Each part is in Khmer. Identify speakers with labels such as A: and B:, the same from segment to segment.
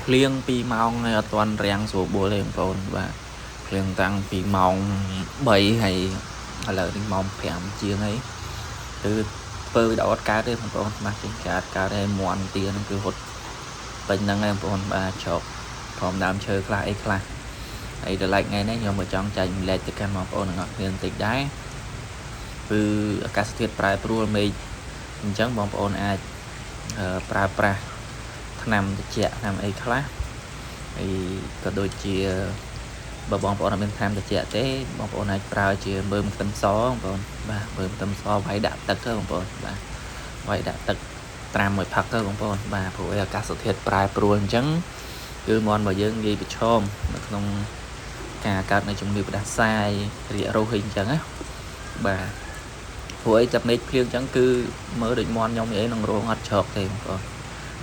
A: เพลียงปีมองในตอนแรงสูบบัวเลยปนว่าเพลียงตั้งปีมองใบให้อะไรถึงมองแผมเชียงấy từ từ đó cá đâyปนมากินcáได้มวนเตียนั่นคือหดเป็นนั่งไงปนมาชอบพร้อมดำเชอคลายคลายไอ้เดี๋ยวไล่ไงนะยอมมาจ้องใจมีแรงจะกันมองปนงอกเงินติดได้คืออากาศเทียดปลายปลัวมีจังมองปนอาจปลาปลานำเจะนำไอ้คลาไอ้ก็โดยเชียบองปอนเป็นทำเจะเต้บองปอนอาจปลาเชียเบิ่มตำซ้อปอนบ้าเบิ่มตำซ้อไว้ดับตักก็บองปอนบ้าไว้ดับตักตามหมดพักก็บองปอนบ้าผู้อากาศเทียดปลายปลัวจังคือมอนบ่ยังดีไปชมក្នុងការកើតនៅជំងឺផ្ដាសាយរាគរោគអីចឹងណាបាទព្រោះអីចាប់នេះភ្លៀងចឹងគឺមើលដូចមន់ខ្ញុំអីនឹងរងអត់ជ្រកទេបងប្អូន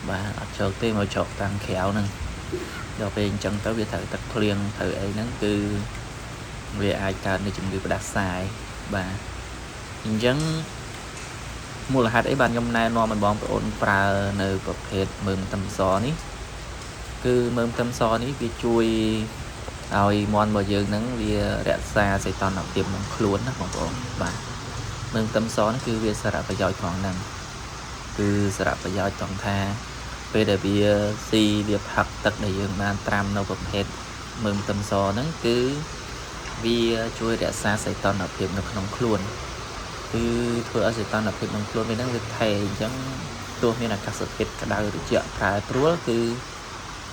A: បាទអត់ជ្រកទេមកជ្រកតាំងក្រៅហ្នឹងដល់ពេលអញ្ចឹងទៅវាត្រូវទឹកភ្លៀងត្រូវអីហ្នឹងគឺវាអាចកើតនៅជំងឺផ្ដាសាយបាទអញ្ចឹងមូលហេតុអីបានខ្ញុំណែនាំឲ្យបងប្អូនប្រើនៅប្រភេទមើមខ្ទឹមសនេះគឺមើមខ្ទឹមសនេះវាជួយឲ្យមន់របស់យើងហ្នឹងវារក្សាសីតុណ្ហភាពក្នុងខ្លួនណាបងប្អូនបាទមើមខ្ទឹមសនេះគឺវាសារៈប្រយោជន៍ផងហ្នឹងគឺសារៈប្រយោជន៍ត្រង់ថាពេលដែលវាស៊ីវាផឹកទឹកដែលយើងបានត្រាំនៅប្រភេទមើមខ្ទឹមសហ្នឹងគឺវាជួយរក្សាសីតុណ្ហភាពនៅក្នុងខ្លួនគឺធ្វើឲ្យសីតុណ្ហភាពក្នុងខ្លួនវាហ្នឹងវាថេរអញ្ចឹងទោះមានអាកាសធាតុក្តៅត្រជាក់ប្រែប្រួលគឺ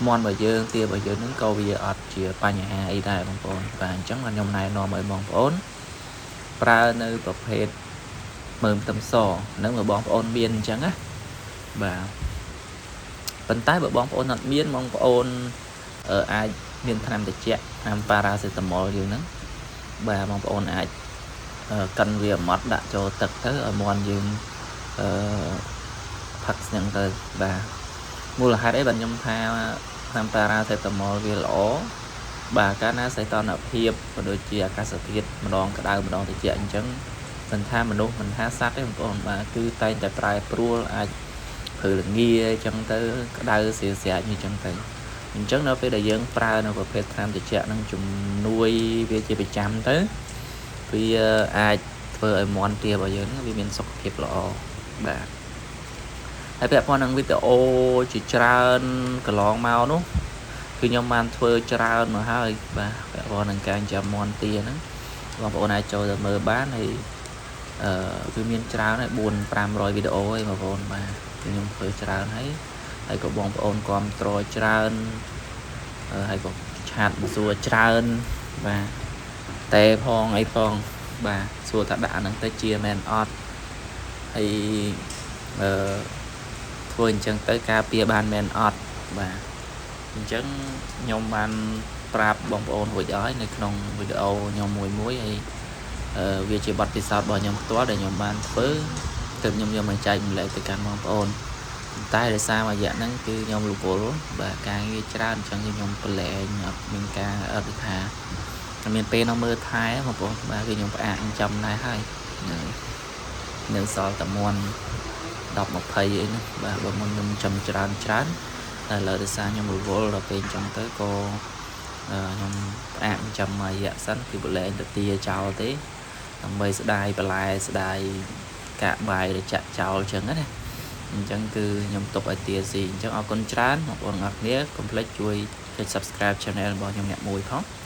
A: មន់របស់យើងទារបស់យើងហ្នឹងក៏វាអត់ជាបញ្ហាអីដែរបងប្អូនបាទអញ្ចឹងខ្ញុំណែនាំឲ្យបងប្អូនប្រើនៅប្រភេទមើមខ្ទឹមសហ្នឹងបើបងប្អូនមានអញ្ចឹងណាបាទប៉ុន្តែបើបងប្អូនអត់មានបងប្អូនអាចមានថ្នាំត្រជាក់ថ្នាំប៉ារ៉ាសេតាមុលយើងហ្នឹងបាទបងប្អូនអាចកិនវាអាម៉ត់ដាក់ចូលទឹកទៅឲ្យមន់យើងផឹកស្នឹងទៅបាទមូលហេតុអីបាទខ្ញុំថាថ្នាំប៉ារ៉ាសេតាមុលវាល្អបាទកាលណាសីតុណ្ហភាពក៏ដូចជាអាកាសធាតុម្ដងក្តៅម្ដងត្រជាក់អញ្ចឹងមិនថាមនុស្សមិនថាសត្វទេបងប្អូនបាទគឺតែងតែប្រែប្រួលអាចព្រឺល្ងាអញ្ចឹងទៅក្តៅស្រាស្រាច់អញ្ចឹងទៅអញ្ចឹងដល់ពេលដែលយើងប្រើនៅប្រភេទថ្នាំត្រជាក់នឹងជំនួយវាជាប្រចាំទៅវាអាចធ្វើឲ្យមន់ទារបស់យើងវាមានសុខភាពល្អបាទហើយពាក់ព័ន្ធនឹងវីដេអូជាច្រើនកន្លងមកនោះគឺខ្ញុំបានធ្វើច្រើនមកហើយបាទពាក់ព័ន្ធនឹងការចាំមន់ទាហ្នឹងបងប្អូនអាចចូលទៅមើលបានហើយគឺមានច្រើនហើយ4-500វីដេអូឯងបងប្អូនបាទខ្ញុំធ្វើច្រើនហើយក៏បងប្អូនគាំទ្រច្រើនហើយក៏ឆាតមកសួរច្រើនបាទតែផងអីផងបាទសួរថាដាក់ហ្នឹងទៅជាមែនអត់ហើយធ្វើអញ្ចឹងទៅការពារបានមែនអត់បាទអញ្ចឹងខ្ញុំបានប្រាប់បងប្អូនរួចហើយនៅក្នុងវីដេអូខ្ញុំមួយហើយវាជាបទពិសោធន៍របស់ខ្ញុំផ្ទាល់ដែលខ្ញុំបានធ្វើទើបខ្ញុំយកមកចែកម្លែកទៅកាន់បងប្អូនតែដោយសារមួយរយៈហ្នឹងគឺខ្ញុំរវល់បាទការងារច្រើនអញ្ចឹងខ្ញុំប្រឡែងអត់មានការអត់ថាមានពេលនៅមើលថែបងប្អូនបាទគឺខ្ញុំផ្អាកចំដែរហើយនៅសល់តែមន់10-20អីហ្នឹងបាទបើមុនខ្ញុំចំច្រើនតែឥឡូវដោយសារខ្ញុំរវល់ដល់ពេលអញ្ចឹងទៅក៏ខ្ញុំផ្អាកចំមួយរយៈសិនគឺប្រឡែងទៅទាចោលទេដើម្បីស្ដាយបន្លែស្ដាយកាកបាយដែលចាក់ចោលអញ្ចឹងណាអញ្ចឹងគឺខ្ញុំទុកឲ្យទាស៊ីអញ្ចឹងអរគុណច្រើនបងប្អូនទាំងអស់គ្នាកុំភ្លេចជួយចុច Subscribe Channel របស់ខ្ញុំអ្នកមួយផង